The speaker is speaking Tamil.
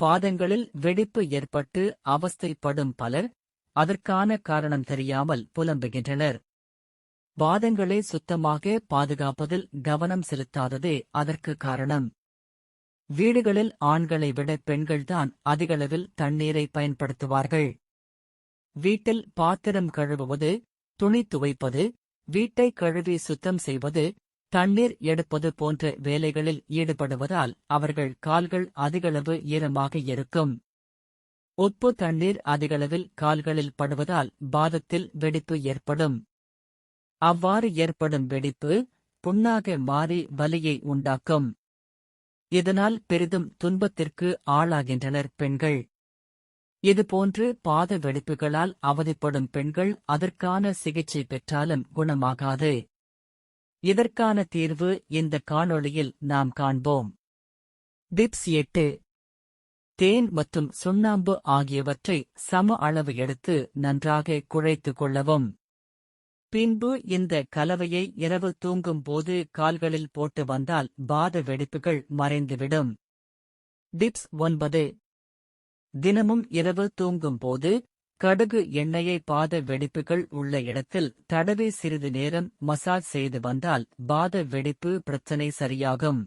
பாதங்களில் வெடிப்பு ஏற்பட்டு அவஸ்தைப்படும் பலர் அதற்கான காரணம் தெரியாமல் புலம்புகின்றனர். பாதங்களை சுத்தமாக பாதுகாப்பதில் கவனம் செலுத்தாததே அதற்கு காரணம். வீடுகளில் ஆண்களை விட பெண்கள்தான் அதிகளவில் தண்ணீரை பயன்படுத்துவார்கள். வீட்டில் பாத்திரம் கழுவுவது, துணி துவைப்பது, வீட்டை கழுவி சுத்தம் செய்வது, தண்ணீர் எடுப்பது போன்ற வேலைகளில் ஈடுபடுவதால் அவர்கள் கால்கள் அதிகளவு ஈரமாக இருக்கும். உப்பு தண்ணீர் அதிகளவில் கால்களில் படுவதால் பாதத்தில் வெடிப்பு ஏற்படும். அவ்வாறு ஏற்படும் வெடிப்பு புண்ணாக மாறி வலியை உண்டாக்கும். இதனால் பெரிதும் துன்பத்திற்கு ஆளாகின்றனர் பெண்கள். இதுபோன்று பாத வெடிப்புகளால் அவதிப்படும் பெண்கள் அதற்கான சிகிச்சை பெற்றாலும் குணமாகாது. இதற்கான தீர்வு இந்த காணொளியில் நாம் காண்போம். டிப்ஸ் 8. தேன் மற்றும் சுண்ணாம்பு ஆகியவற்றை சம அளவு எடுத்து நன்றாக குழைத்துக் கொள்ளவும். பின்பு இந்த கலவையை இரவு தூங்கும் போது கால்களில் போட்டு வந்தால் பாத வெடிப்புகள் மறைந்துவிடும். டிப்ஸ் 9. தினமும் இரவு தூங்கும் போது கடுகு எண்ணெயை பாத வெடிப்புகள் உள்ள இடத்தில் தடவி சிறிது நேரம் மசாஜ் செய்து வந்தால் பாத வெடிப்பு பிரச்சனை சரியாகும்.